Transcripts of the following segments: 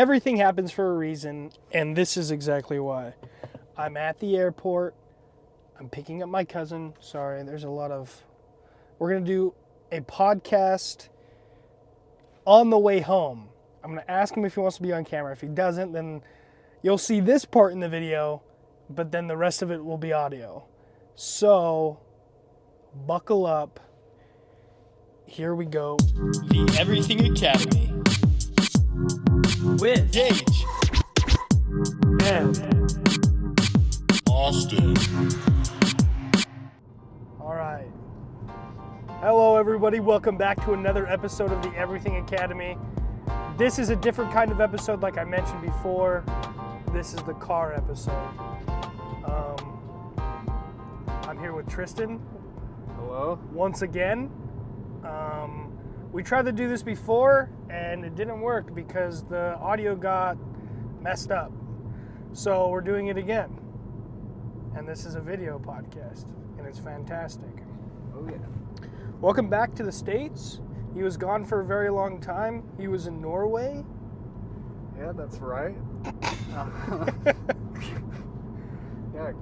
Everything happens for a reason, and this is exactly why. I'm at the airport. I'm picking up my cousin. Sorry, there's a lot of... We're going to do a podcast on the way home. I'm going to ask him if he wants to be on camera. If he doesn't, then you'll see this part in the video, but then the rest of it will be audio. So, buckle up. Here we go. The Everything Academy. With Gage and Austin. All right. Hello, everybody. Welcome back to another episode of the Everything Academy. This is a different kind of episode, like I mentioned before. This is the car episode. I'm here with Tristan. Hello. Once again. We tried to do this before, and it didn't work because the audio got messed up. So we're doing it again. And this is a video podcast, and it's fantastic. Oh, yeah. Welcome back to the States. He was gone for a very long time. He was in Norway. Yeah, that's right. Yeah,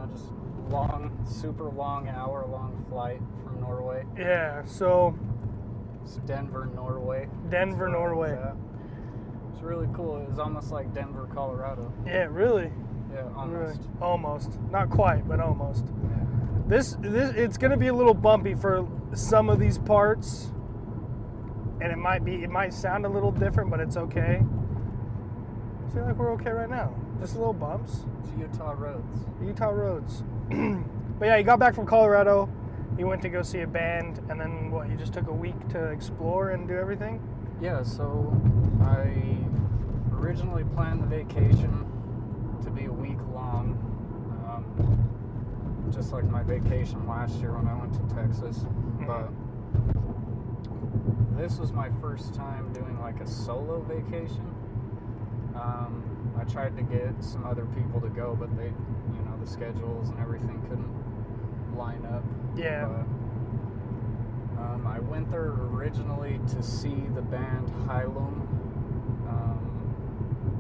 just super long hour-long flight from Norway. Yeah, so... It's Denver, Norway. Denver, Norway. It's really cool. It was almost like Denver, Colorado. Yeah, really? Yeah, almost. Really. Almost. Not quite, but almost. Yeah. This it's going to be a little bumpy for some of these parts. And it might sound a little different, but it's okay. I feel like we're okay right now. Just little bumps. It's Utah roads. Utah roads. But yeah, he got back from Colorado. He went to go see a band, and then you just took a week to explore and do everything? Yeah, so I originally planned the vacation to be a week long, just like my vacation last year when I went to Texas. But this was my first time doing like a solo vacation. I tried to get some other people to go, but they, the schedules and everything couldn't line up. Yeah. But, I went there originally to see the band Hylum.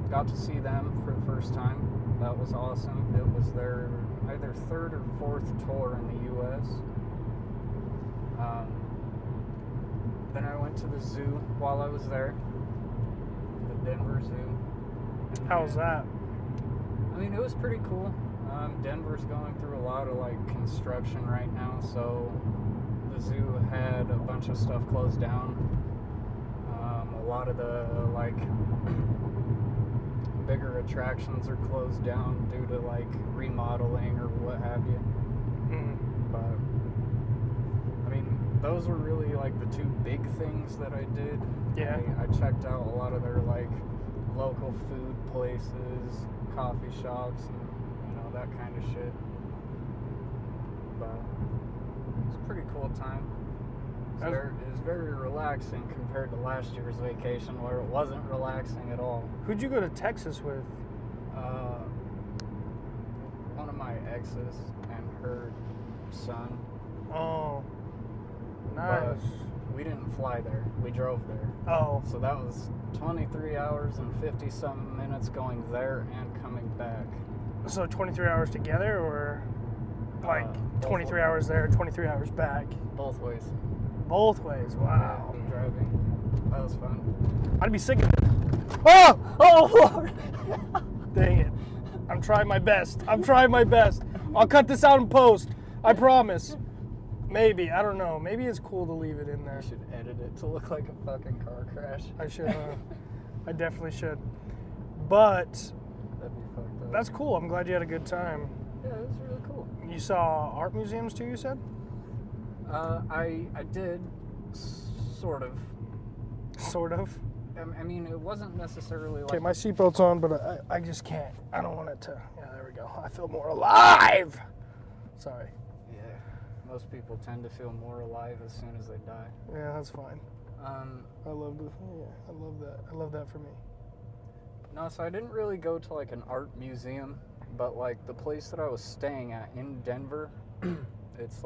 Got to see them for the first time. That was awesome. It was their either third or fourth tour in the U.S. Then I went to the zoo while I was there, the Denver Zoo. How was that? I mean, it was pretty cool. Denver's going through a lot of construction right now, so the zoo had a bunch of stuff closed down. A lot of the bigger attractions are closed down due to remodeling or what have you. But I mean, those were really the two big things that I did. Yeah. I checked out a lot of their local food places, coffee shops, and that kind of shit. But it was a pretty cool time. It was very relaxing compared to last year's vacation where it wasn't relaxing at all. Who'd you go to Texas with? One of my exes and her son. Oh, nice. But we didn't fly there. We drove there. Oh. So that was 23 hours and 50-something minutes going there and coming back. So 23 hours together, or 23 ways. hours there, 23 hours back? Both ways. Both ways, wow. Yeah, driving. That was fun. I'd be sick of it. Oh! Oh, Lord! Dang it. I'm trying my best. I'll cut this out in post. I promise. Maybe. I don't know. Maybe it's cool to leave it in there. You should edit it to look like a fucking car crash. I should. I definitely should. But That'd be fucked up. that's cool. I'm glad you had a good time. Yeah, it was really cool. You saw art museums too, you said? I did, sort of. Sort of. I mean, it wasn't necessarily Okay, my seatbelt's on, but I just can't. I don't want it to. Yeah, there we go. I feel more alive. Sorry. Yeah, most people tend to feel more alive as soon as they die. Yeah, that's fine. I love that. I love that for me. No, so I didn't really go to an art museum, but the place that I was staying at in Denver, it's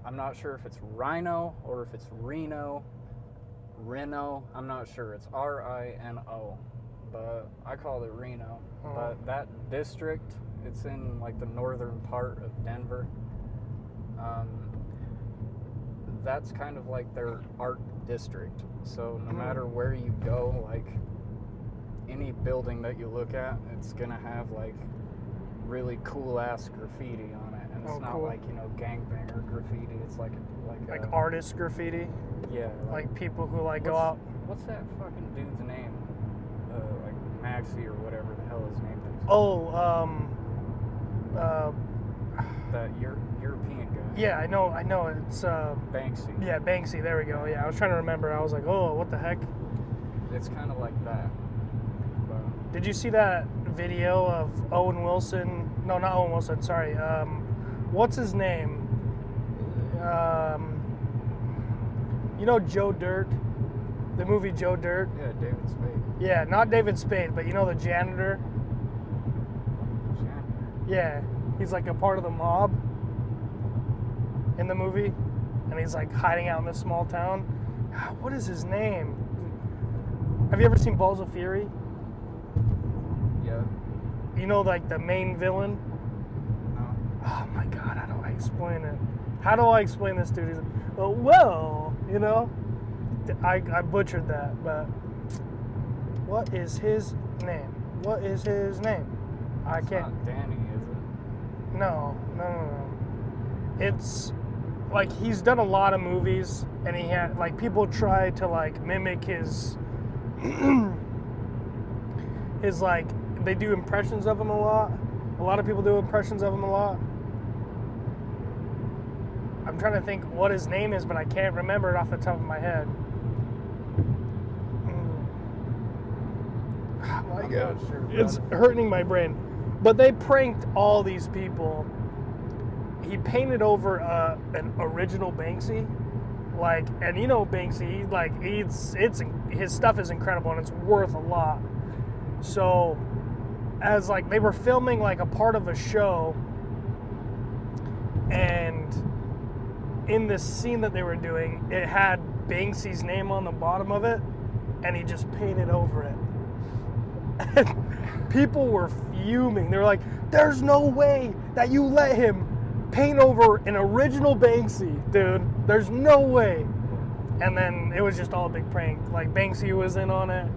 I'm not sure if it's Rhino or if it's Reno Reno. I'm not sure. It's Rino, but I call it Reno. Oh. But that district, it's in like the northern part of Denver. That's kind of like their art district. So no matter where you go, like any building that you look at, it's gonna have like really cool ass graffiti on it, and it's not cool. like, you know, gangbanger graffiti. It's like artist graffiti. Yeah, Like people who like go out. What's that fucking dude's name? Like Maxi or whatever the hell his name is. Oh, That European guy. yeah, I know. It's Banksy. yeah, Banksy. There we go. Yeah, I was trying to remember. I was like, oh, what the heck? It's kind of like that. But Did you see that video of Owen Wilson? No, not Owen Wilson. Sorry. What's his name? You know Joe Dirt, the movie Joe Dirt. yeah, David Spade. Yeah, not David Spade, but you know the janitor. Janitor. Yeah, he's like a part of the mob in the movie, and he's like hiding out in this small town. God, what is his name? Have you ever seen Balls of Fury? Yeah. You know, like the main villain. No. Oh my God, how do I explain it? How do I explain this, dude? He's like, oh, well, you know, I butchered that, but what is his name? What is his name? I It's can't. not Danny, is it? No. It's like he's done a lot of movies, and he had like people try to like mimic his his like they do impressions of him a lot. A lot of people do impressions of him a lot. I'm trying to think what his name is, but I can't remember it off the top of my head. Oh my I'm God. not sure, It's brother. hurting my brain. But they pranked all these people. He painted over an original Banksy, like, and you know Banksy, like it's his stuff is incredible and it's worth a lot. So, as like they were filming like a part of a show, and in this scene that they were doing, it had Banksy's name on the bottom of it, and he just painted over it. And people were fuming. They were like, "There's no way that you let him paint over an original Banksy, dude. There's no way." And then it was just all a big prank. Like Banksy was in on it.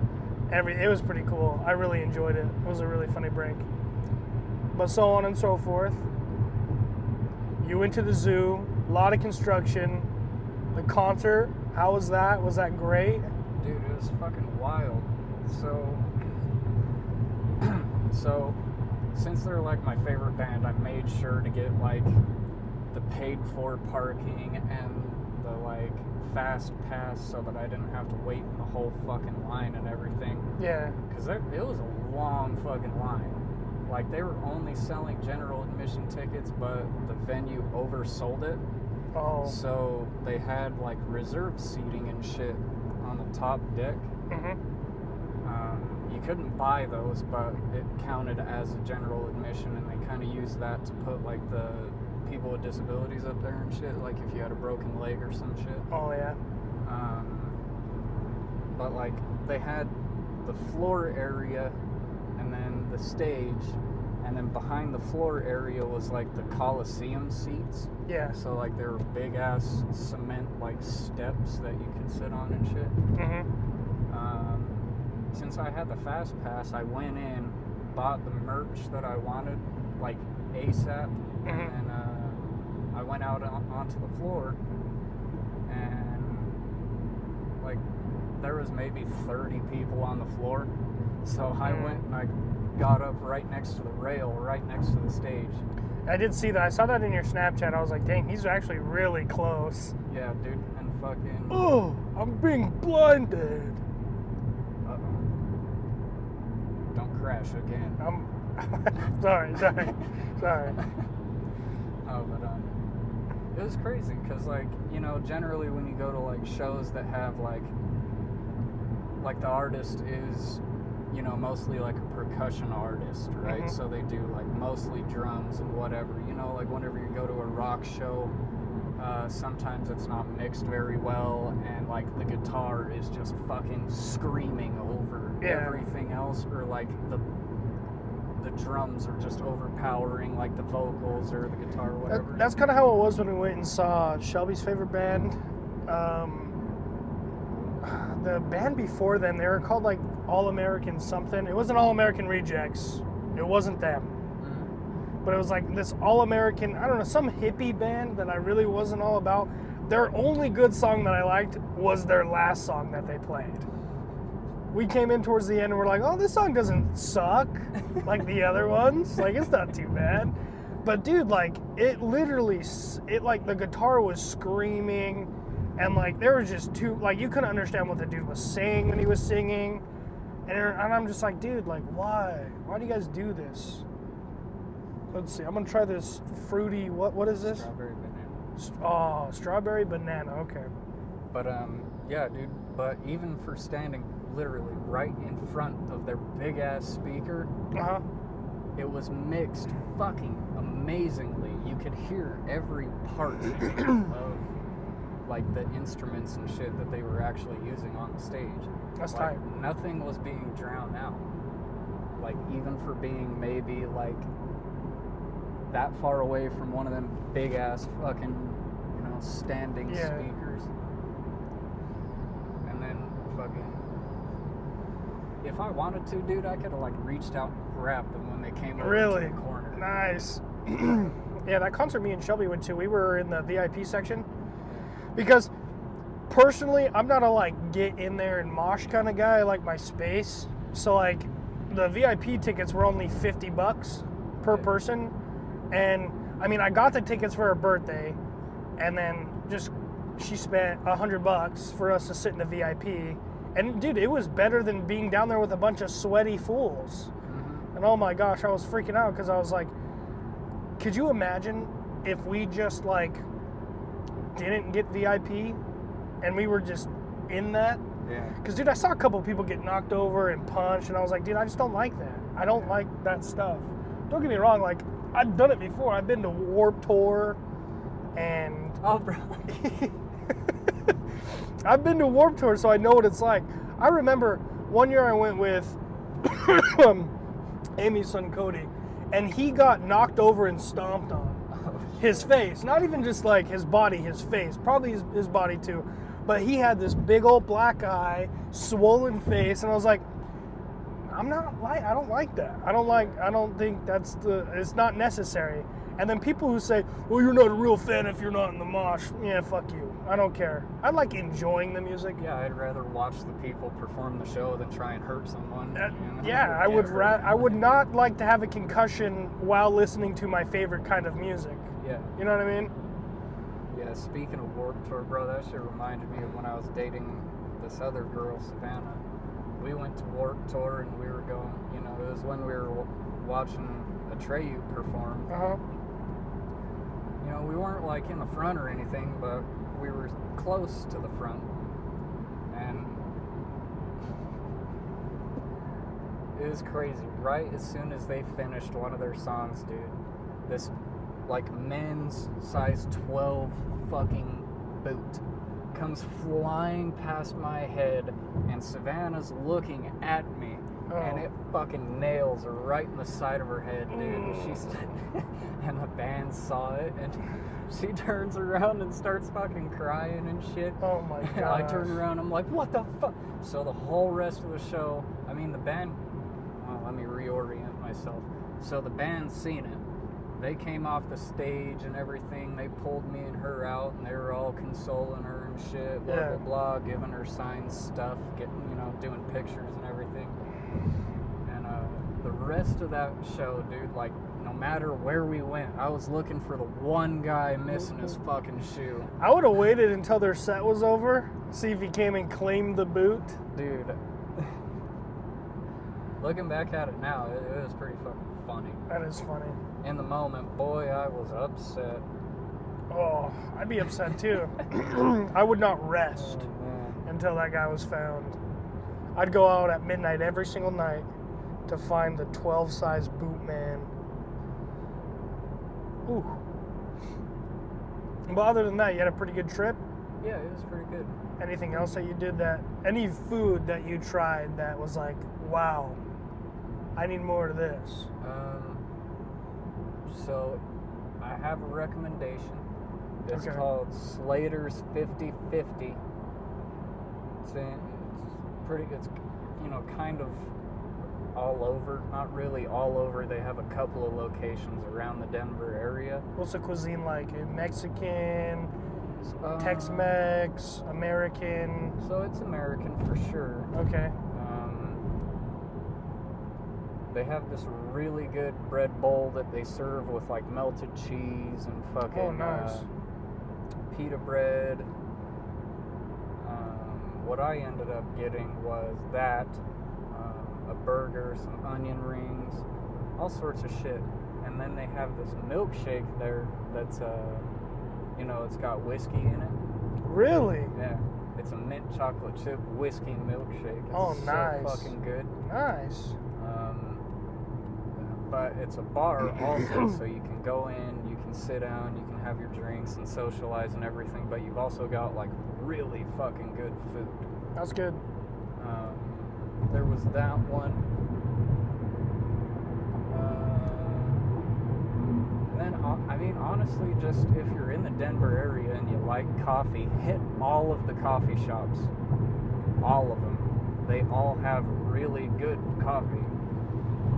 It was pretty cool. I really enjoyed it. It was a really funny prank. But so on and so forth. You went to the zoo. A lot of construction. The concert. How was that? Was that great? Dude, it was fucking wild. So since they're like my favorite band, I made sure to get like the paid for parking and the like fast pass so that I didn't have to wait in the whole fucking line and everything. Yeah. Because it was a long fucking line. Like they were only selling general admission tickets, but the venue oversold it. Oh. So they had like reserved seating and shit on the top deck. Mm-hmm. You couldn't buy those, but it counted as a general admission, and they kind of used that to put like the people with disabilities up there and shit, like if you had a broken leg or some shit. Oh yeah. But like they had the floor area and then the stage, and then behind the floor area was like the Coliseum seats. Yeah. So like there were big ass cement like steps that you could sit on and shit. Mm-hmm. Since I had the fast pass, I went in, bought the merch that I wanted, like ASAP, and then I went out onto the floor, and like there was maybe 30 people on the floor. So I went and I got up right next to the rail, right next to the stage. I did see that. I saw that in your Snapchat. I was like, dang, he's actually really close. Yeah, dude, and fucking... Oh, I'm being blinded. Don't crash again. I'm sorry. Oh, but it was crazy because, like, you know, generally when you go to like shows that have like the artist is, you know, mostly like a percussion artist, right? Mm-hmm. So they do like mostly drums and whatever. You know, like whenever you go to a rock show, Sometimes it's not mixed very well, and like the guitar is just fucking screaming over everything else, or like the drums are just overpowering like the vocals or the guitar or whatever. That's kind of how it was when we went and saw Shelby's favorite band. The band before them, they were called like All American something. It wasn't All American Rejects. It wasn't them. But it was like this All American, I don't know, some hippie band that I really wasn't all about. Their only good song that I liked was their last song that they played. We came in towards the end and we're like, oh, this song doesn't suck like the other ones. Like, it's not too bad. But dude, like, it literally, like the guitar was screaming, and like there was just like you couldn't understand what the dude was saying when he was singing. And I'm just like, dude, like, why? Why do you guys do this? Let's see. I'm gonna try this fruity. What is this? Strawberry banana. Oh, strawberry banana. Okay. But yeah, dude. But even for standing literally right in front of their big ass speaker, it was mixed fucking amazingly. You could hear every part of like the instruments and shit that they were actually using on the stage. That's like, tight. Nothing was being drowned out. Like, even for being maybe like that far away from one of them big ass fucking, standing speakers. And then fucking, if I wanted to, dude, I could have like reached out and grabbed them when they came over to the corner. Nice. Yeah, that concert me and Shelby went to, we were in the VIP section. Because personally, I'm not a like get in there and mosh kind of guy. I like my space. So like the VIP tickets were only $50 per person. And I mean, I got the tickets for her birthday, and then she spent $100 for us to sit in the VIP. And dude, it was better than being down there with a bunch of sweaty fools. And oh my gosh, I was freaking out because I was like, could you imagine if we just like didn't get VIP and we were just in that? Yeah. Because dude, I saw a couple of people get knocked over and punched, and I was like, dude, I just don't like that. I don't like that stuff. Don't get me wrong, like, I've done it before. I've been to Warped Tour, and Oh, bro. I've been to Warped Tour, so I know what it's like. I remember one year I went with Amy's son Cody, and he got knocked over and stomped on. His face, not even just like his body, his face, probably his body too, but he had this big old black eye, swollen face, and I was like, I don't like that. I don't think it's not necessary. And then people who say, well, you're not a real fan if you're not in the mosh. Yeah, fuck you. I don't care. I like enjoying the music. Yeah, I'd rather watch the people perform the show than try and hurt someone. Yeah, I would not like to have a concussion while listening to my favorite kind of music. Yeah. You know what I mean? Yeah, speaking of Warped Tour, bro, that shit reminded me of when I was dating this other girl, Savannah. We went to Warped Tour and we were going, it was when we were watching Atreyu perform. We weren't like in the front or anything, but we were close to the front. And it was crazy. Right as soon as they finished one of their songs, dude, this like men's size 12 fucking boot comes flying past my head, and Savannah's looking at me, and it fucking nails her right in the side of her head, dude. And the band saw it, and she turns around and starts fucking crying and shit. Oh my god. I turn around, I'm like, what the fuck? So the whole rest of the show, I mean, the band, let me reorient myself. So the band seen it. They came off the stage and everything. They pulled me and her out, and they were all consoling her and shit, blah, blah, blah, giving her signed stuff, doing pictures and everything. And the rest of that show, dude, like, no matter where we went, I was looking for the one guy missing his fucking shoe. I would have waited until their set was over, see if he came and claimed the boot. Dude. Looking back at it now, it was pretty fucking funny. That is funny. In the moment, boy, I was upset. Oh, I'd be upset too. I would not rest until that guy was found. I'd go out at midnight every single night to find the 12 size boot man. Ooh. But other than that, you had a pretty good trip? Yeah, it was pretty good. Anything else that you did any food that you tried that was like, wow, I need more of this? So I have a recommendation. It's Okay. called Slater's 50/50. It's kind of all over. Not really all over. They have a couple of locations around the Denver area. What's the cuisine like? Mexican, Um, Tex-Mex, American? So it's American for sure. Okay. They have this really good bread bowl that they serve with like melted cheese and fucking Oh, nice. pita bread. What I ended up getting was that, a burger, some onion rings, all sorts of shit. And then they have this milkshake there that's, it's got whiskey in it. Really? Yeah. It's a mint chocolate chip whiskey milkshake. It's Oh, nice. so fucking good. Nice. But it's a bar also, so you can go in, you can sit down, you can have your drinks and socialize and everything, but you've also got like really fucking good food. That's good. There was that one. And then, honestly, just if you're in the Denver area and you like coffee, hit all of the coffee shops. All of them. They all have really good coffee.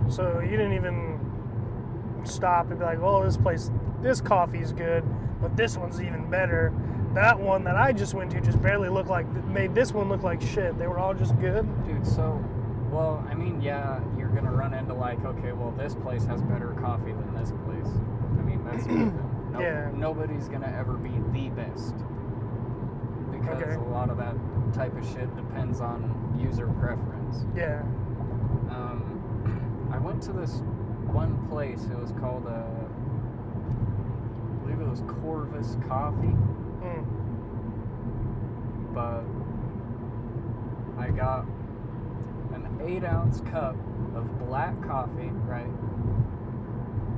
So you didn't even stop and be like, oh, this coffee's good, but this one's even better. That one that I just went to just barely made this one look like shit. They were all just good. Dude, yeah, you're gonna run into like, okay, well, this place has better coffee than this place. I mean, that's given. Yeah. Nobody's gonna ever be the best. Because Okay. a lot of that type of shit depends on user preference. Yeah. I went to this one place. It was called, I believe it was Corvus Coffee. Mm. But I got an 8-ounce cup of black coffee, right?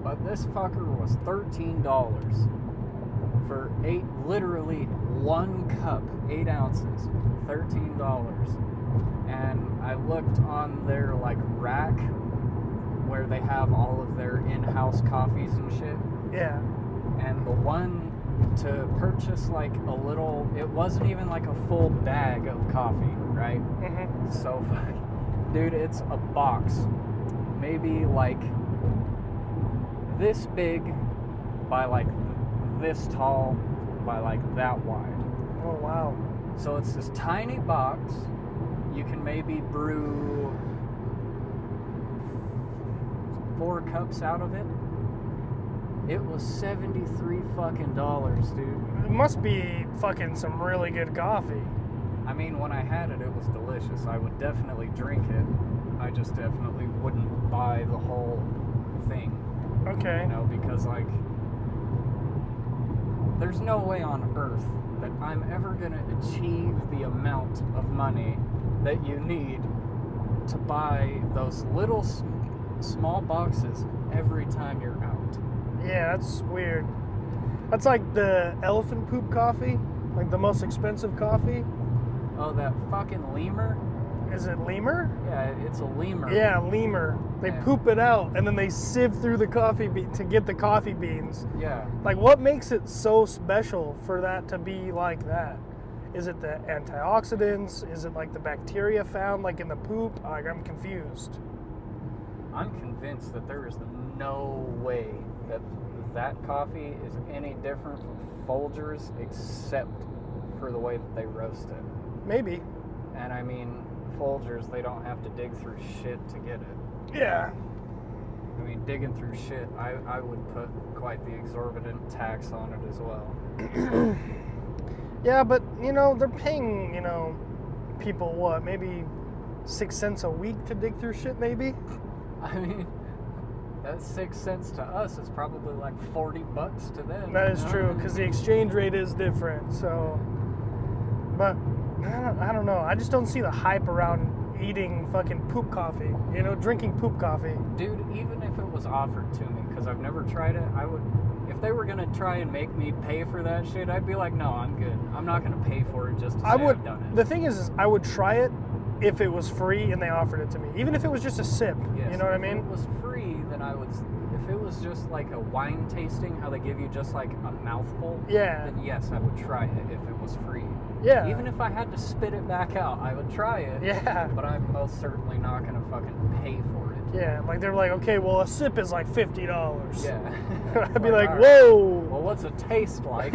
But this fucker was $13 for literally one cup, 8 ounces, $13. And I looked on their like rack where they have all of their in-house coffees and shit. Yeah. And the one to purchase like a little, it wasn't even like a full bag of coffee, right? Mm-hmm. So, dude, it's a box. Maybe like this big by like this tall by like that wide. Oh, wow. So it's this tiny box. You can maybe brew 4 cups out of it. It was $73 fucking dollars, dude. It must be fucking some really good coffee. I mean, when I had it, it was delicious. I would definitely drink it. I just definitely wouldn't buy the whole thing. Okay. You know, because like, there's no way on earth that I'm ever gonna achieve the amount of money that you need to buy those little small boxes every time you're out. Yeah, that's weird. That's like the elephant poop coffee, like the most expensive coffee. Oh, that fucking lemur? Is it lemur? Yeah, it's a lemur. Yeah, lemur. They Yeah. poop it out and then they sieve through the coffee to get the coffee beans. Yeah. Like, what makes it so special for that to be like that? Is it the antioxidants? Is it like the bacteria found like in the poop? Like, I'm confused. I'm convinced that there is no way that coffee is any different from Folgers except for the way that they roast it. Maybe. And I mean, Folgers, they don't have to dig through shit to get it. Yeah. I mean, digging through shit, I would put quite the exorbitant tax on it as well. Yeah, but, they're paying, people what? Maybe 6 cents a week to dig through shit, maybe? I mean, that's 6 cents to us. It's probably like $40 to them. That is true, because the exchange rate is different, so... But, I don't know. I just don't see the hype around eating fucking poop coffee. Drinking poop coffee. Dude, even if it was offered to me, because I've never tried it, if they were gonna try and make me pay for that shit, I'd be like, no, I'm good. I'm not gonna pay for it just to say I've done it. The thing is I would try it if it was free and they offered it to me, even if it was just a sip. Yes, you know what I mean? If it was free, then I would. If it was just like a wine tasting, how they give you just like a mouthful, then yes, I would try it if it was free. Yeah. Even if I had to spit it back out, I would try it. Yeah. But I'm most certainly not gonna fucking pay for it. Yeah, like they're like, okay, well a sip is like $50. Yeah. I'd be like, all whoa. Well, what's it taste like?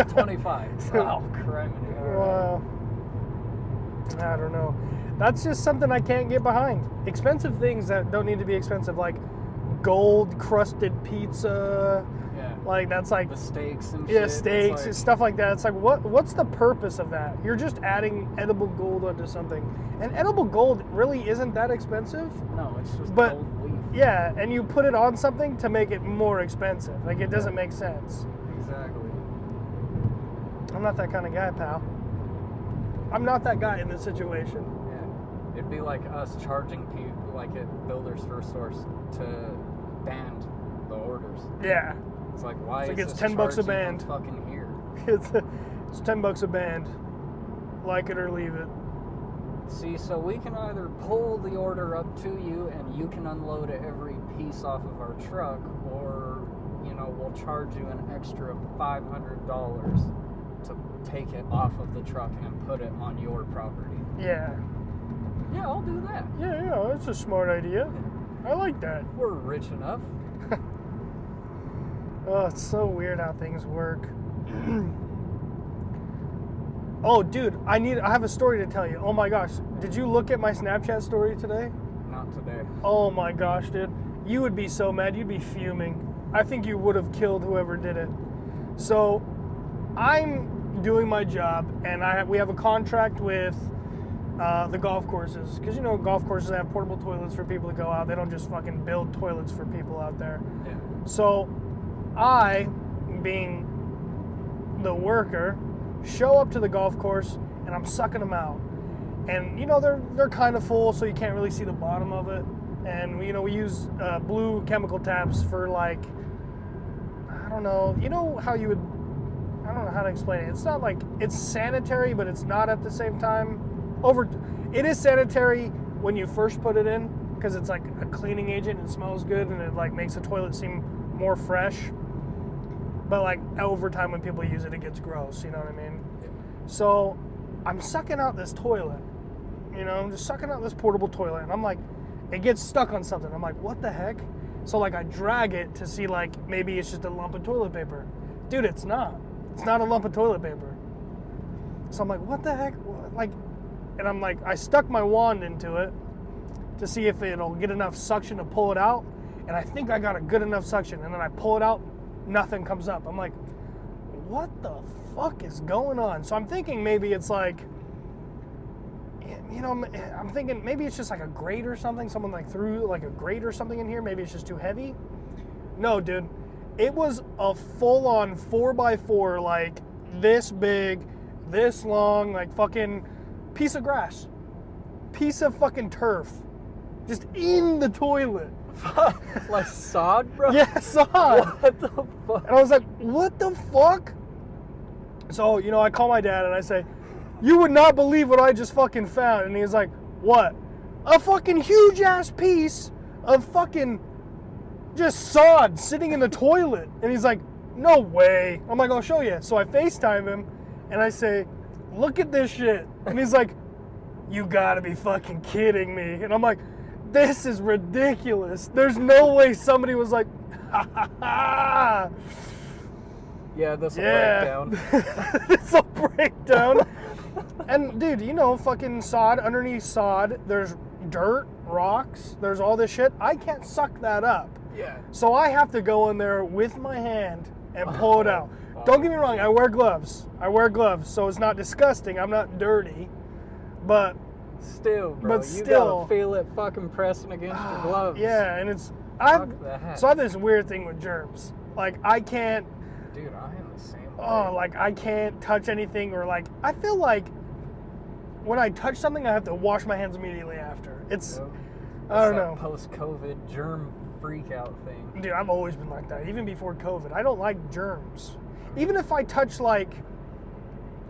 25. Oh, criminy. Wow. I don't know. That's just something I can't get behind. Expensive things that don't need to be expensive, like gold crusted pizza. Yeah. Like that's like the steaks and shit. Yeah, steaks like, and stuff like that. It's like what's the purpose of that? You're just adding edible gold onto something. And edible gold really isn't that expensive. No, it's just but, gold leaf. Yeah, and you put it on something to make it more expensive. Like it doesn't make sense. Exactly. I'm not that kind of guy, pal. I'm not that guy in this situation. Yeah. It'd be like us charging people, like at Builders First Source, to band the orders. Yeah. It's like, why it's is it's this $10 a charging band. from fucking here? It's $10 a band. Like it or leave it. See, so we can either pull the order up to you and you can unload every piece off of our truck, or, you know, we'll charge you an extra $500 to take it off of the truck and put it on your property. Yeah. Yeah, I'll do that. Yeah, that's a smart idea. I like that. We're rich enough. Oh, it's so weird how things work. Oh, dude, I have a story to tell you. Oh my gosh, did you look at my Snapchat story today? Not today. Oh my gosh, dude. You would be so mad. You'd be fuming. I think you would have killed whoever did it. So, I'm doing my job, and we have a contract with the golf courses. Because, you know, golf courses have portable toilets for people to go out. They don't just fucking build toilets for people out there. Yeah. So, I, being the worker, show up to the golf course, and I'm sucking them out. And, you know, they're kind of full, so you can't really see the bottom of it. And, you know, we use blue chemical taps for, like, I don't know. You know how you would, I don't know how to explain it. It's not like, it's sanitary, but it's not at the same time. It is sanitary when you first put it in, because it's like a cleaning agent and it smells good, and it, like, makes the toilet seem more fresh. But, like, over time when people use it, it gets gross, you know what I mean? Yeah. So, I'm sucking out this toilet. You know, I'm just sucking out this portable toilet, and I'm like, it gets stuck on something. I'm like, what the heck? So, like, I drag it to see, like, maybe it's just a lump of toilet paper. Dude, it's not. It's not a lump of toilet paper. So I'm like, what the heck? Like, and I'm like, I stuck my wand into it to see if it'll get enough suction to pull it out. And I think I got a good enough suction. And then I pull it out, nothing comes up. I'm like, what the fuck is going on? So I'm thinking maybe it's like, you know, I'm thinking maybe it's just like a grate or something. Someone like threw like a grate or something in here. Maybe it's just too heavy. No, dude. It was a full-on 4x4, like this big, this long, like fucking piece of grass. Piece of fucking turf. Just in the toilet. Like sod, bro? Yeah, sod. What the fuck? And I was like, what the fuck? So, you know, I call my dad and I say, you would not believe what I just fucking found. And he's like, what? A fucking huge ass piece of fucking just sod sitting in the toilet. And he's like, no way. I'm like, I'll show you. So I FaceTime him and I say, look at this shit. And he's like, you gotta be fucking kidding me. And I'm like, this is ridiculous. There's no way somebody was like, ha ha ha. Yeah, this'll break down. This'll break down. And dude, you know, fucking sod, underneath sod, there's dirt, rocks, there's all this shit. I can't suck that up. Yeah. So I have to go in there with my hand and pull it out. Don't get me wrong, I wear gloves. So it's not disgusting. I'm not dirty. But still, bro, but you still, gotta feel it fucking pressing against your gloves. Yeah, and it's I have this weird thing with germs. Like I can't. Dude, I am the same way. Oh, like I can't touch anything, or like I feel like when I touch something, I have to wash my hands immediately after. It's I don't know. Post-COVID germ freak-out thing. Dude, I've always been like that, even before COVID. I don't like germs. Even if I touch, like,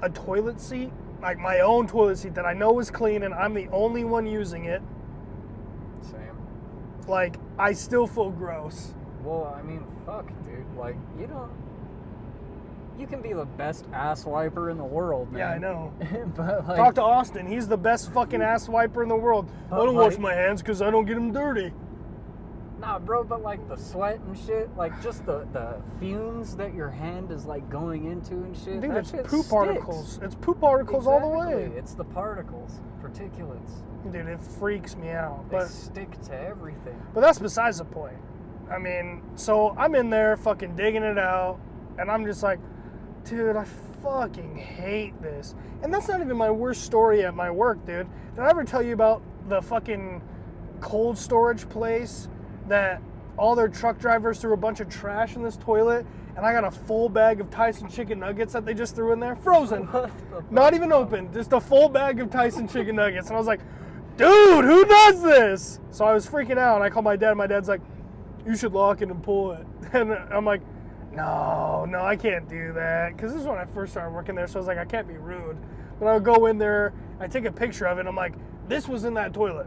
a toilet seat, like my own toilet seat that I know is clean and I'm the only one using it, Same. like, I still feel gross. Well, I mean, fuck, dude. Like, you can be the best ass wiper in the world, man. Yeah, I know. But, like, Talk to Austin. He's the best fucking ass wiper in the world. I But, don't wash like- my hands because I don't get them dirty. nah, bro, but, like, the sweat and shit, like, just the fumes that your hand is, like, going into and shit. Dude, that it's shit poop sticks. particles. It's poop particles all the Exactly. way. It's the particles, particulates. Dude, it freaks me out. They But stick to everything. that's besides the point. I mean, so I'm in there fucking digging it out, and I'm just like, dude, I fucking hate this. And that's not even my worst story at my work, dude. Did I ever tell you about the fucking cold storage place that all their truck drivers threw a bunch of trash in this toilet, and I got a full bag of Tyson chicken nuggets that they just threw in there, frozen, What the fuck? not even open, just a full bag of Tyson chicken nuggets. And I was like, dude, who does this? So I was freaking out, and I called my dad, and my dad's like, you should lock it and pull it. And I'm like, no, I can't do that. Because this is when I first started working there, so I was like, I can't be rude. But I would go in there, I take a picture of it, and I'm like, this was in that toilet.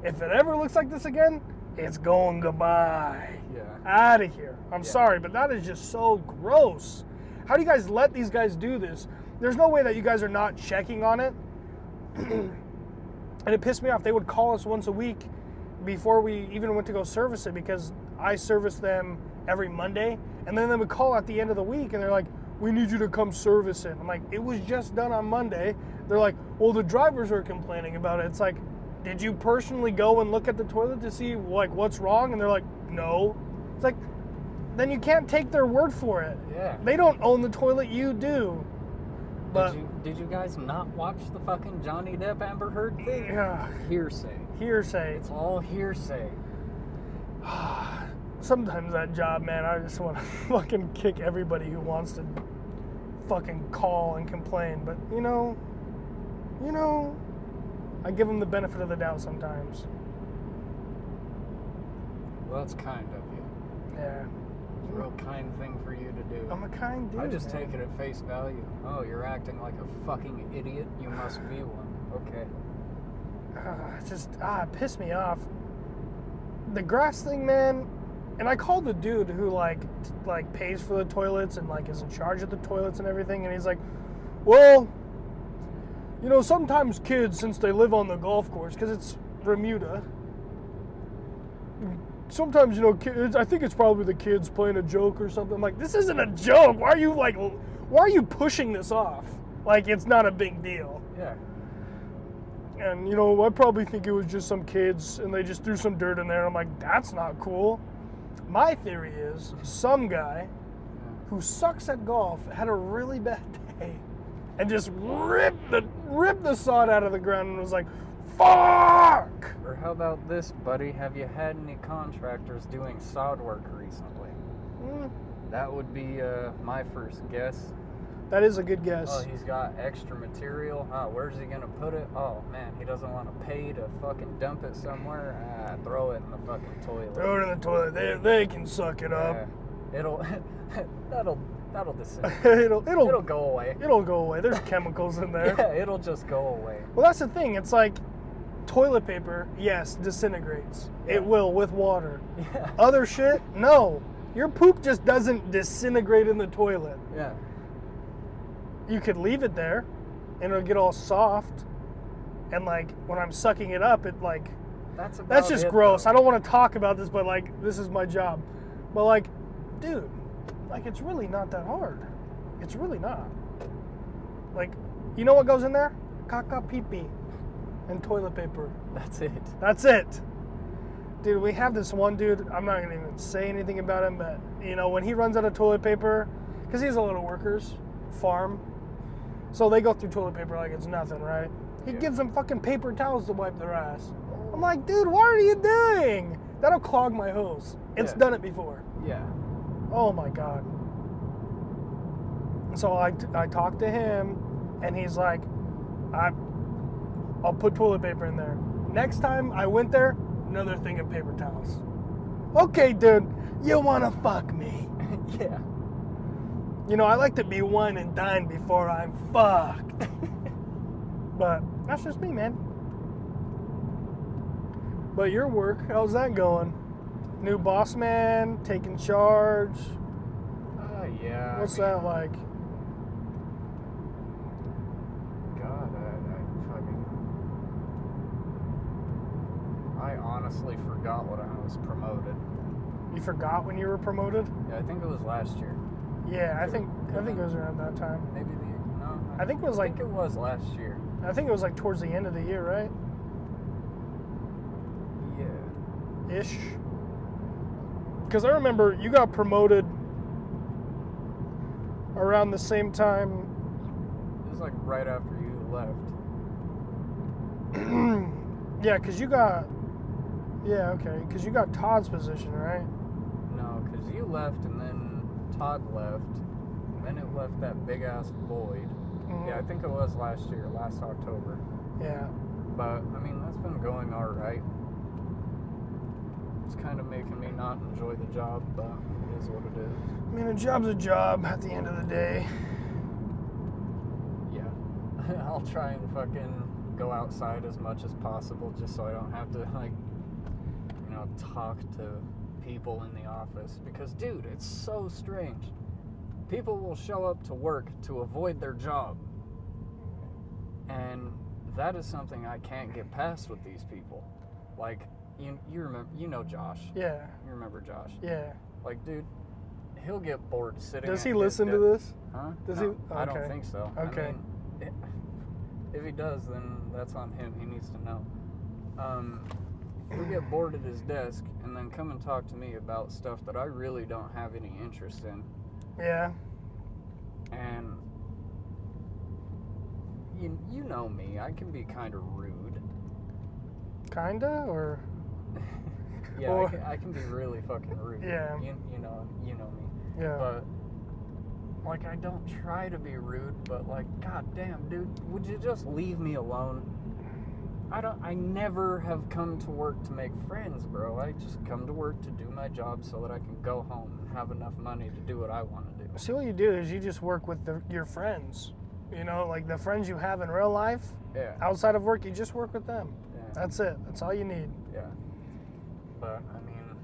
If it ever looks like this again, it's going goodbye. Yeah. Out of here. I'm sorry, but that is just so gross. How do you guys let these guys do this? There's no way that you guys are not checking on it. And it pissed me off. They would call us once a week before we even went to go service it, because I service them every Monday. And then they would call at the end of the week and they're like, we need you to come service it. I'm like, it was just done on Monday. They're like, well, the drivers are complaining about it. It's like, did you personally go and look at the toilet to see like what's wrong? And they're like, no. It's like, then you can't take their word for it. Yeah. They don't own the toilet, you do. But Did you guys not watch the fucking Johnny Depp Amber Heard thing? yeah, Hearsay. hearsay. It's all hearsay. Sometimes that job, man, I just want to fucking kick everybody who wants to fucking call and complain. But you know, I give them the benefit of the doubt sometimes. Well, that's kind of you. Yeah, It's a real kind thing for you to do. I'm a kind dude. I just man. take it at face value. Oh, you're acting like a fucking idiot. You must be one. Okay. It pissed me off. The grass thing, man. And I called the dude who like pays for the toilets and like is in charge of the toilets and everything, and he's like, well, you know, sometimes kids, since they live on the golf course, because it's Bermuda, sometimes, you know, kids, I think it's probably the kids playing a joke or something. I'm like, this isn't a joke. Why are you pushing this off? Like, it's not a big deal. Yeah. And, you know, I probably think it was just some kids and they just threw some dirt in there. I'm like, that's not cool. My theory is some guy who sucks at golf had a really bad day and just ripped the sod out of the ground and was like, fuck! Or how about this, buddy? Have you had any contractors doing sod work recently? That would be my first guess. That is a good guess. Oh, he's got extra material. Where's he gonna put it? Oh man, he doesn't want to pay to fucking dump it somewhere. Throw it in the fucking toilet. Throw it in the toilet. They can suck it up. It'll that'll disintegrate. It'll go away. It'll go away. There's chemicals in there. Yeah, it'll just go away. Well, that's the thing. It's like toilet paper, yes, disintegrates. Yeah. It will with water. Yeah. Other shit, no. Your poop just doesn't disintegrate in the toilet. Yeah. You could leave it there and it'll get all soft. And like when I'm sucking it up, it like, that's just gross. Though. I don't want to talk about this, but like, this is my job. But like, dude, like it's really not that hard. It's really not. Like, you know what goes in there? Caca pee pee and toilet paper. That's it. That's it. Dude, we have this one dude, I'm not going to even say anything about him, but, you know, when he runs out of toilet paper, because he has a lot of workers, farm, so they go through toilet paper like it's nothing, right? He gives them fucking paper towels to wipe their ass. I'm like, dude, what are you doing? That'll clog my hose. It's done it before. Yeah. Oh my God. So I talked to him, and he's like, I'll put toilet paper in there. Next time I went there, Another thing of paper towels. Okay, dude, you want to fuck me. Yeah. You know, I like to be wine and dine before I'm fucked. But that's just me, man. But your work, how's that going? New boss man, taking charge. Yeah. What's that like? God, I honestly forgot when I was promoted. You forgot when you were promoted? Yeah, I think it was last year. Yeah, I think it was around that time. Maybe no. I think it was like I think it was last year. I think it was like towards the end of the year, right? Yeah. Ish. Because I remember you got promoted around the same time. It was like right after you left. Yeah, because you got. Yeah, okay. Because you got Todd's position, right? No, because you left and then Todd left. And then it left that big ass Boyd. Mhm. Yeah, I think it was last year, last October. Yeah. But, I mean, that's been going alright. It's kind of making me not enjoy the job, but it is what it is. I mean, a job's a job at the end of the day. Yeah. I'll try and fucking go outside as much as possible just so I don't have to, like, you know, talk to people in the office. Because, dude, it's so strange. People will show up to work to avoid their job. And that is something I can't get past with these people. Like, you remember, you know Josh. Yeah. You remember Josh. Yeah. Like, dude, he'll get bored sitting Does at he his listen to desk. this? Huh? Does No, he? I don't Okay. think so. Okay. I mean, if he does, then that's on him. He needs to know. He'll get bored at his desk and then come and talk to me about stuff that I really don't have any interest in. Yeah. And you know me, I can be kind of rude. Kinda, or? Yeah, Or- I can be really fucking rude. Yeah. You know me. Yeah. But like, I don't try to be rude, but like, god damn, dude, would you just leave me alone? I never have come to work to make friends, bro. I just come to work to do my job so that I can go home and have enough money to do what I want to do. See, what you do is you just work with your friends. You know, like the friends you have in real life, Yeah. outside of work, you just work with them. Yeah. That's it. That's all you need. Yeah. But, I mean,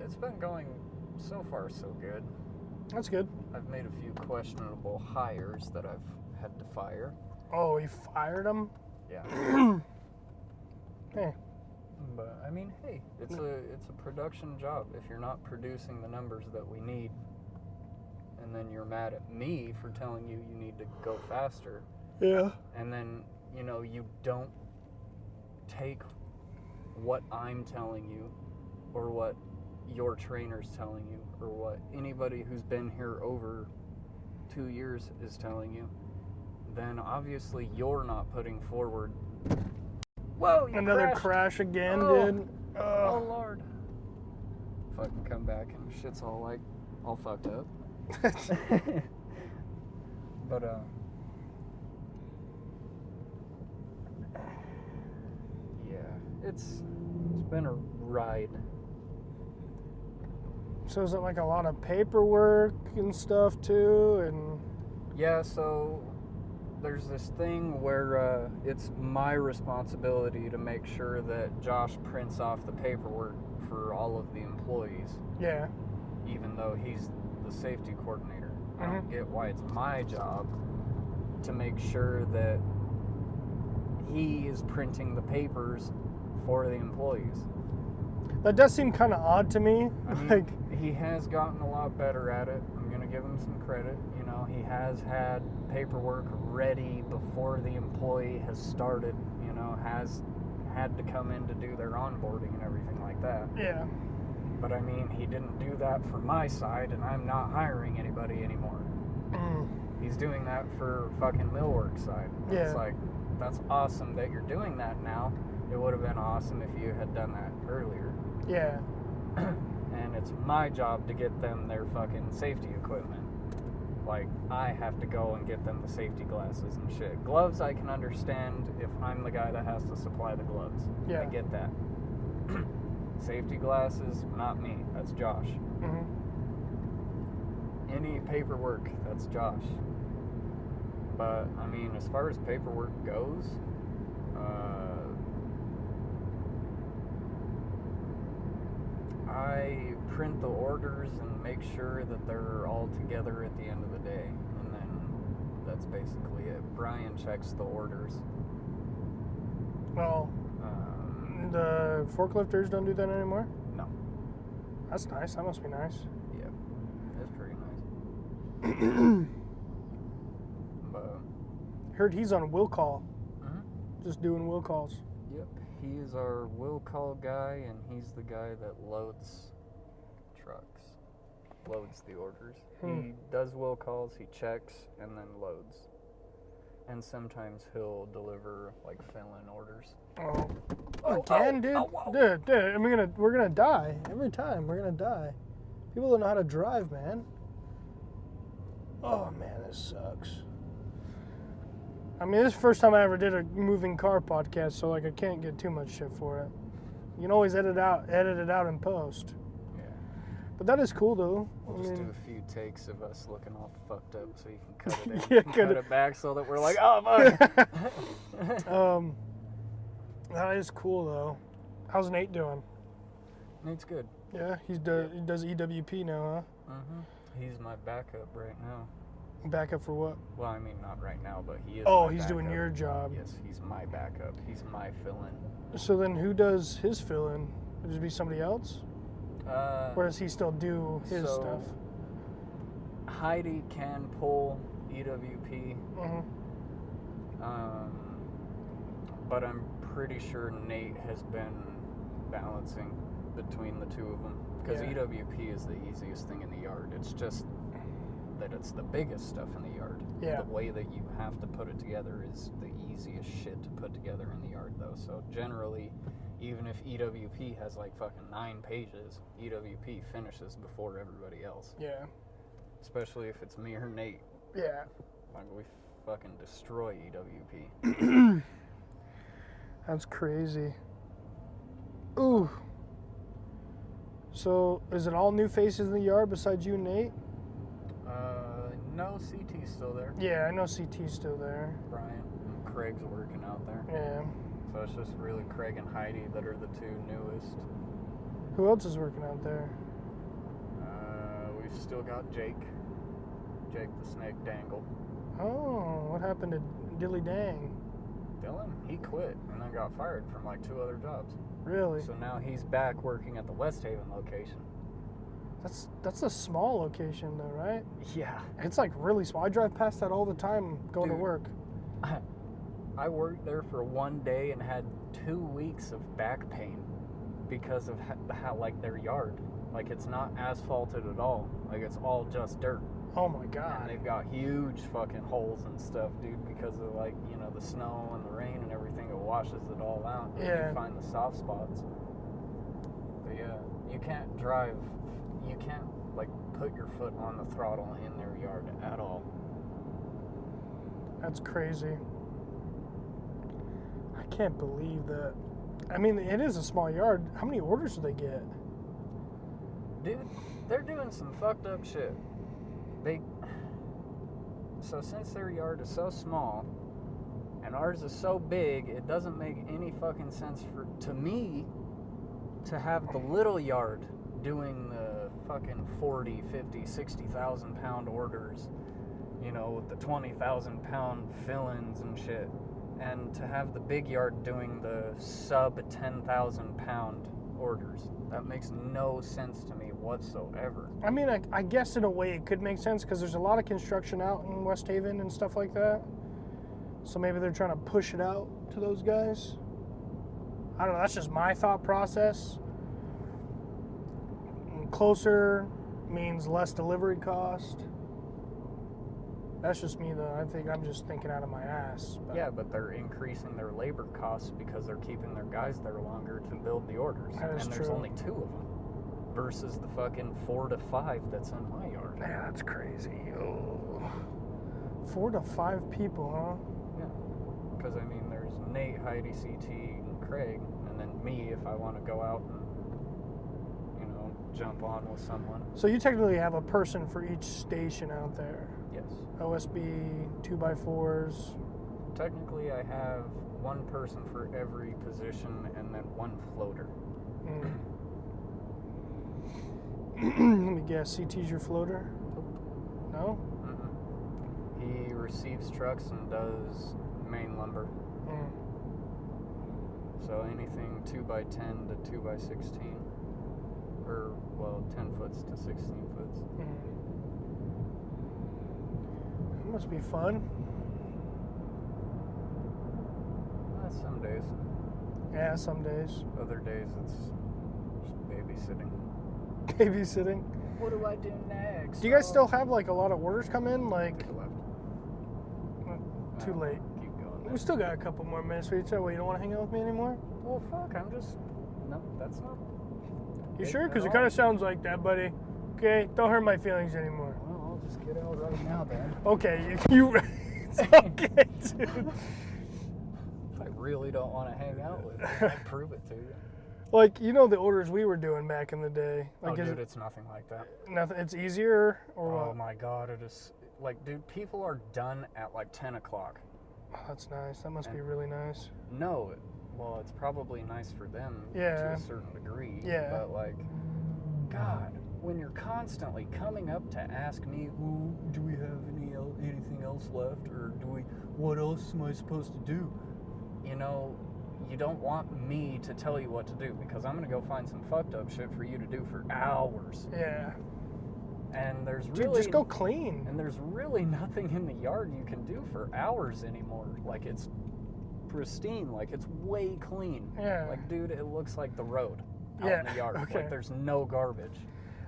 it's been going so far so good. That's good. I've made a few questionable hires that I've had to fire. Oh, you fired him? Yeah. Hey. But I mean, hey, it's a production job. If you're not producing the numbers that we need, and then you're mad at me for telling you need to go faster, Yeah. and then you don't take what I'm telling you, or what your trainer's telling you, or what anybody who's been here over 2 years is telling you, then obviously you're not putting forward. Whoa! You Another crashed. crash again, Oh. dude. Oh Lord! Fucking come back and shit's all fucked up. But yeah, it's been a ride. So is it like a lot of paperwork and stuff too, and? Yeah, so there's this thing where it's my responsibility to make sure that Josh prints off the paperwork for all of the employees, Yeah. even though he's the safety coordinator. I don't get why it's my job to make sure that he is printing the papers for the employees. That does seem kind of odd to me. I mean, Like, he has gotten a lot better at it. I'm going to give him some credit. You know, he has had paperwork ready before the employee has started, has had to come in to do their onboarding and everything like that. yeah. But I mean, he didn't do that for my side, and I'm not hiring anybody anymore. He's doing that for fucking Millwork's side. And Yeah. It's like, that's awesome that you're doing that now. It would have been awesome if you had done that earlier. Yeah. And it's my job to get them their fucking safety equipment. Like, I have to go and get them the safety glasses and shit. Gloves I can understand if I'm the guy that has to supply the gloves. Yeah. I get that. Safety glasses, not me. That's Josh. Mm-hmm. Any paperwork, that's Josh. But, I mean, as far as paperwork goes, I print the orders and make sure that they're all together at the end of the day. And then that's basically it. Brian checks the orders. Well, the forklifters don't do that anymore? No. That's nice. That must be nice. Yep. That's pretty nice. But, Heard he's on will call. mhm. Just doing will calls. Yep. He is our will call guy, and he's the guy that loads trucks. Loads the orders. He does will calls, he checks, and then loads. And sometimes he'll deliver, like, fill-in orders. Oh. Again, dude? Dude, we're gonna die. Every time, we're gonna die. People don't know how to drive, man. Oh, man, this sucks. I mean, this is the first time I ever did a moving car podcast, so, like, I can't get too much shit for it. You can always edit it out in post. Yeah. But that is cool, though. We'll just do a few takes of us looking all fucked up so you can cut it in. Yeah, cut it back so that we're like, oh, fuck. That is cool, though. How's Nate doing? Nate's good. Yeah, he does EWP now, huh? Mm-hmm. He's my backup right now. Backup for what? Well, I mean, not right now, but he is. Oh, my he's doing backup. your job. Yes, he's my backup. He's my fill-in. So then who does his fill-in? Would it be somebody else? Or does he still do his so stuff? Heidi can pull EWP, Mm-hmm. but I'm pretty sure Nate has been balancing between the two of them. Because Yeah. EWP is the easiest thing in the yard. It's just that it's the biggest stuff in the yard. Yeah. The way that you have to put it together is the easiest shit to put together in the yard, though. So generally, even if EWP has like fucking 9 pages, EWP finishes before everybody else. Yeah. Especially if it's me or Nate. Yeah. Like, we fucking destroy EWP. That's crazy. Ooh. So, is it all new faces in the yard besides you and Nate? No, CT's still there. Yeah, I know CT's still there. Brian and Craig's working out there. Yeah. So it's just really Craig and Heidi that are the two newest. Who else is working out there? We've still got Jake. Jake the Snake Dangle. Oh, what happened to Dilly Dang? Dylan, he quit and then got fired from like 2 other jobs. Really? So now he's back working at the West Haven location. That's a small location though, right? Yeah. It's like really small. I drive past that all the time going to Dude. work. I worked there for 1 day and had 2 weeks of back pain because of how like their yard. Like, it's not asphalted at all. Like, it's all just dirt. Oh my And god. they've got huge fucking holes and stuff, dude, because of, like, you know, the snow and the rain and everything. It washes it all out. And Yeah. You find the soft spots. But yeah, you can't drive. You can't, like, put your foot on the throttle in their yard at all. That's crazy. I can't believe that. I mean, it is a small yard. How many orders do they get? Dude, they're doing some fucked up shit. So since their yard is so small and ours is so big, it doesn't make any fucking sense to me to have the little yard doing the fucking 40, 50, 60,000 pound orders, you know, with the 20,000 pound fill-ins and shit, and to have the big yard doing the sub 10,000 pound orders. That makes no sense to me whatsoever. I mean, I guess in a way it could make sense because there's a lot of construction out in West Haven and stuff like that. So maybe they're trying to push it out to those guys. I don't know. That's just my thought process. Closer means less delivery cost. That's just me, though. I think I'm just thinking out of my ass. But Yeah, but they're increasing their labor costs because they're keeping their guys there longer to build the orders. That is and there's true. only 2 of them versus the fucking 4 to 5 that's in my yard. Man, that's crazy. Oh. 4 to 5 people, huh? Yeah. Because, I mean, there's Nate, Heidi, CT, and Craig, and then me if I want to go out and, you know, jump on with someone. So you technically have a person for each station out there. Yes. OSB, 2x4s. Technically, I have one person for every position and then one floater. Let me guess, CT's your floater? No? He receives trucks and does main lumber. So anything 2x10 to 2x16, or well, 10 foots to 16 foots. It must be fun. Some days. Yeah, some days. Other days it's just babysitting. Babysitting. What do I do next? Do you guys still have like a lot of orders come in? Like, Take a left. too late. Keep going. We still got a couple more minutes. What, you don't want to hang out with me anymore? Well, fuck. I'm just. No, that's not. You sure? Because it kind of sounds like that, buddy. Okay, don't hurt my feelings anymore. Well, I'll just get out right now then. Okay, you it's okay, dude. If I really don't want to hang out with you, I'll prove it to you. Like, you know the orders we were doing back in the day. Like, Oh, dude, it's nothing like that. nothing. It's easier, or Oh what? my god, it is. Like, dude, people are done at like 10 o'clock. Oh, that's nice. That must be really nice. No, well, it's probably nice for them to Yeah. a certain degree. Yeah. But, like, God, when you're constantly coming up to ask me, "Ooh, do we have anything else left? Or what else am I supposed to do?" You know, you don't want me to tell you what to do because I'm going to go find some fucked up shit for you to do for hours. Yeah. And there's Dude, really... just go clean. And there's really nothing in the yard you can do for hours anymore. Like, it's pristine. Like, it's way clean. Yeah. Like, dude, it looks like the road out Yeah, in the yard. okay. Like, there's no garbage.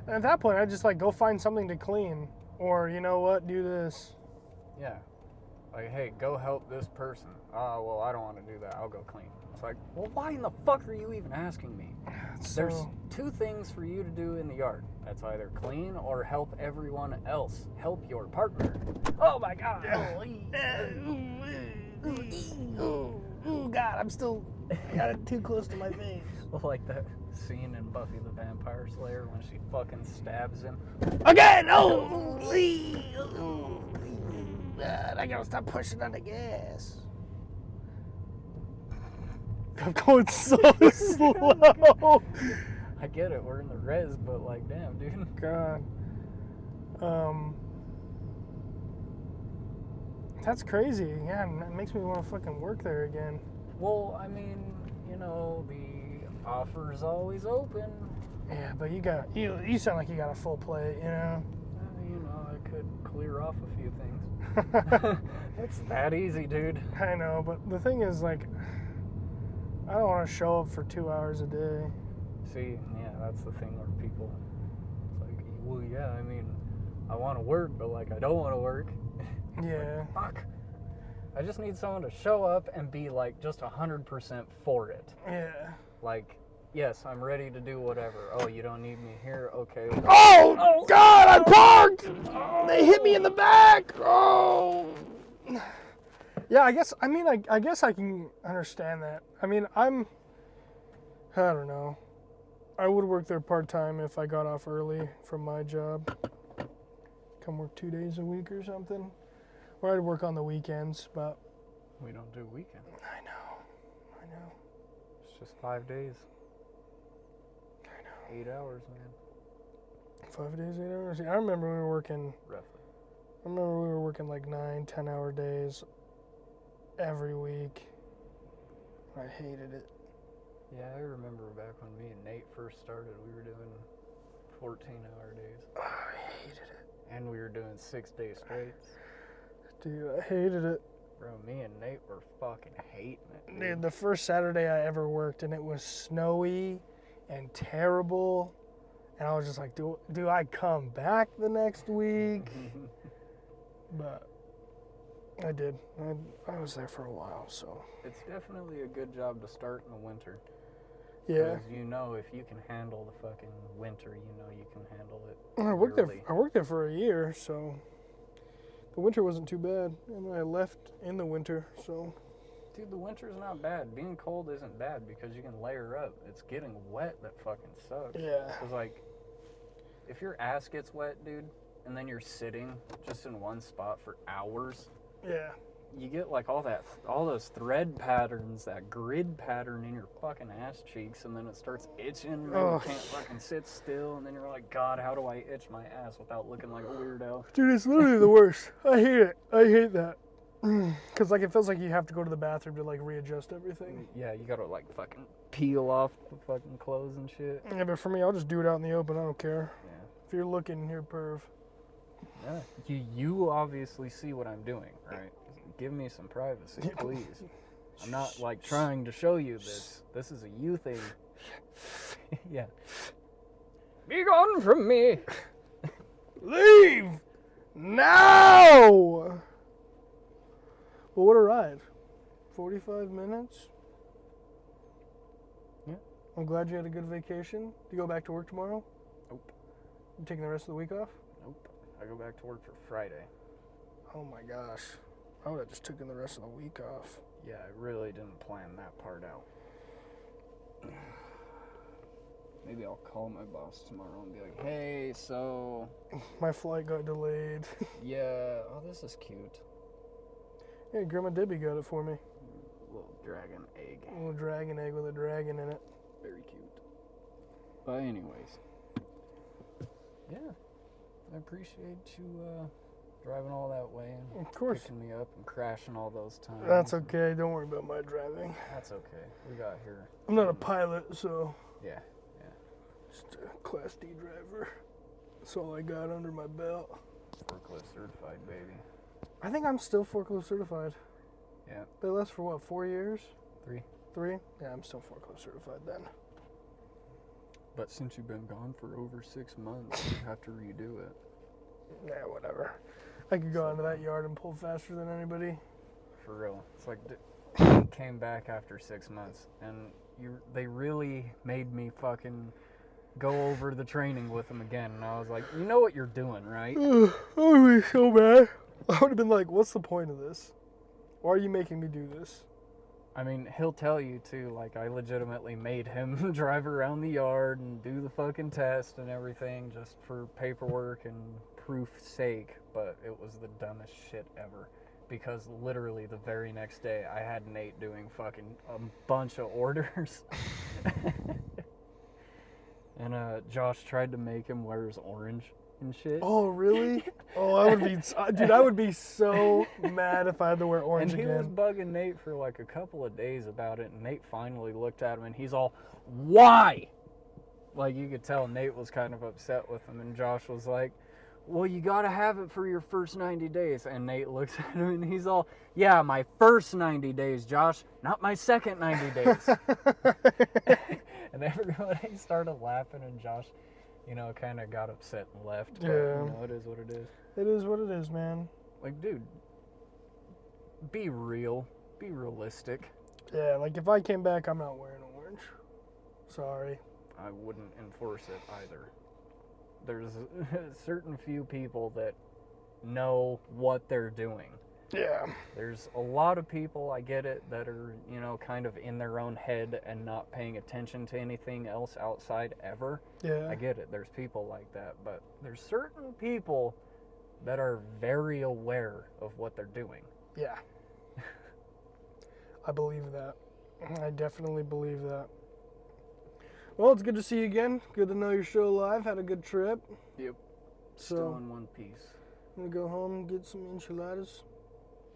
And at that point, I just like go find something to clean, or you know what, do this. Yeah. Like, hey, go help this person. Oh, well, I don't want to do that. I'll go clean. It's like, well, why in the fuck are you even asking me? There's So, two things for you to do in the yard. That's either clean or help everyone else. Help your partner. Oh my God. Oh God, I got it too close to my face. Like that scene in Buffy the Vampire Slayer when she fucking stabs him. Again! Oh! God, I gotta stop pushing on the gas. I'm going so slow. I get it, we're in the res, but like, damn, dude. God. That's crazy. Yeah, it makes me want to fucking work there again. Well, I mean, you know, the offer's always open. Yeah, but you sound like you got a full plate, you know? You know, I could clear off a few things. It's that easy, dude. I know, but the thing is, like, I don't want to show up for 2 hours a day. See, yeah, that's the thing where people, it's like, well, yeah, I mean, I want to work, but like, I don't want to work. Yeah. Like, fuck. I just need someone to show up and be like just 100% for it. Yeah. Like, yes, I'm ready to do whatever. Oh, you don't need me here? Okay. Oh, God, I parked! Oh, they hit me in the back! Oh! Yeah, I guess I can understand that. I mean, I don't know. I would work there part-time if I got off early from my job. Come work 2 days a week or something. Or I'd work on the weekends, but... We don't do weekends. I know. It's just 5 days. I know. 8 hours, man. 5 days, 8 hours? Yeah, I remember we were working... Roughly. I remember we were working like 9, 10-hour days every week. I hated it. Yeah, I remember back when me and Nate first started, we were doing 14-hour days. Oh, I hated it. And we were doing 6 day straights. Dude, I hated it. Bro, me and Nate were fucking hating it. Dude, the first Saturday I ever worked, and it was snowy and terrible. And I was just like, do I come back the next week? But I did. I was there for a while, so. It's definitely a good job to start in the winter. Yeah. Because you know if you can handle the fucking winter, you know you can handle it. I worked there for a year, so the winter wasn't too bad. And I left in the winter, so. Dude, the winter's not bad. Being cold isn't bad because you can layer up. It's getting wet that fucking sucks. Yeah. Because, like, if your ass gets wet, dude, and then you're sitting just in one spot for hours, Yeah. you get, like, all those thread patterns, that grid pattern in your fucking ass cheeks, and then it starts itching, and you can't fucking sit still, and then you're like, God, how do I itch my ass without looking like a weirdo? Dude, it's literally the worst. I hate it. I hate that. Because, like, it feels like you have to go to the bathroom to, like, readjust everything. Yeah, you gotta, like, fucking peel off the fucking clothes and shit. Yeah, but for me, I'll just do it out in the open. I don't care. Yeah. If you're looking, you're perv. Yeah. You obviously see what I'm doing, right? Give me some privacy, please. I'm not, like, trying to show you this. This is a you thing. Yeah. Be gone from me! Leave! Now! Well, what a ride. 45 minutes? Yeah. I'm glad you had a good vacation. Do you go back to work tomorrow? Nope. You taking the rest of the week off? Nope. I go back to work for Friday. Oh my gosh. I would have just taken the rest of the week off. Yeah, I really didn't plan that part out. Maybe I'll call my boss tomorrow and be like, hey, so... My flight got delayed. Yeah, oh, this is cute. Hey, Grandma Debbie got it for me. Little dragon egg. A little dragon egg with a dragon in it. Very cute. But anyways. Yeah. I appreciate you driving all that way and Of course. picking me up and crashing all those times. That's okay. Don't worry about my driving. That's okay. We got here. I'm not a pilot, so Yeah. just a Class D driver. That's all I got under my belt. Forklift certified, baby. I think I'm still forklift certified. Yeah. They last for what, 4 years? 3. 3? Yeah, I'm still forklift certified then. But since you've been gone for over 6 months, you have to redo it. Yeah, whatever. I could go into that yard and pull faster than anybody. For real. It's like, came back after 6 months, and they really made me fucking go over the training with them again. And I was like, you know what you're doing, right? I would be so mad. I would have been like, what's the point of this? Why are you making me do this? I mean, he'll tell you too, like, I legitimately made him drive around the yard and do the fucking test and everything just for paperwork and proof's sake, but it was the dumbest shit ever. Because literally the very next day, I had Nate doing fucking a bunch of orders. And Josh tried to make him wear his orange and shit. Oh, really? Oh, I would be, dude, I would be so mad if I had to wear orange and he again. was bugging Nate for like a couple of days about it, and Nate finally looked at him and he's all, why? Like, you could tell Nate was kind of upset with him, and Josh was like, well, you gotta have it for your first 90 days. And Nate looks at him and he's all, yeah, my first 90 days, Josh, not my second 90 days. And everybody started laughing, and Josh, you know, kind of got upset and left. But, Yeah. you know, it is what it is. It is what it is, man. Like, dude, be real. Be realistic. Yeah, like if I came back, I'm not wearing orange. Sorry. I wouldn't enforce it either. There's certain few people that know what they're doing. Yeah. There's a lot of people, I get it, that are, you know, kind of in their own head and not paying attention to anything else outside ever. Yeah. I get it. There's people like that. But there's certain people that are very aware of what they're doing. Yeah. I believe that. I definitely believe that. Well, it's good to see you again. Good to know you're still alive. Had a good trip. Yep. So, Still in one piece. I'm going to go home and get some enchiladas.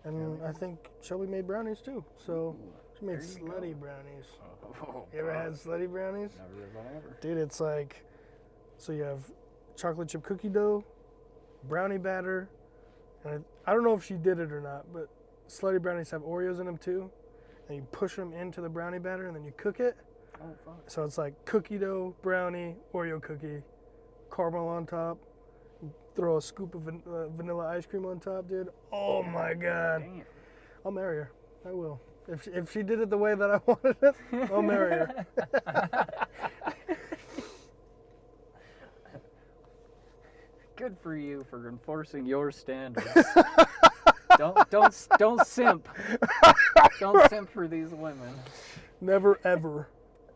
And I think Shelby made brownies too. So she made there you slutty go. brownies. Oh, You ever had slutty brownies? Never have I ever. Dude, it's like, so you have chocolate chip cookie dough, brownie batter, and I don't know if she did it or not, but slutty brownies have Oreos in them too. And you push them into the brownie batter and then you cook it. Oh, fuck. So it's like cookie dough, brownie, Oreo cookie, caramel on top. Throw a scoop of vanilla ice cream on top, dude. Oh my god. Damn. I'll marry her. I will. If she did it the way that I wanted it, I'll marry her. Good for you for enforcing your standards. Don't simp. Don't simp for these women. Never, ever,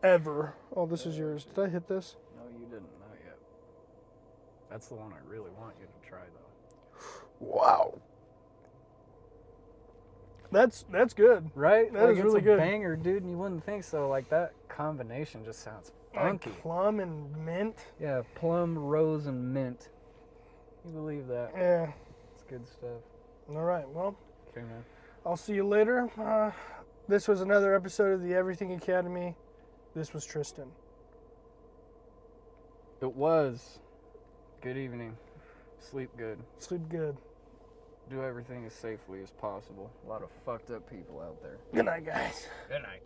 ever. Oh, this is yours. Did I hit this? No, you didn't. Not yet. That's the one I really want you to try, though. Wow. That's good. Right? That is it's really a good. banger, dude, and you wouldn't think so. Like, that combination just sounds funky. Like plum and mint. Yeah, plum, rose, and mint. You believe that? Yeah. It's good stuff. All right. Well, Okay, man. I'll see you later. This was another episode of the Everything Academy. This was Tristan. It was. Good evening. Sleep good. Sleep good. Do everything as safely as possible. A lot of fucked up people out there. Good night, guys. Good night.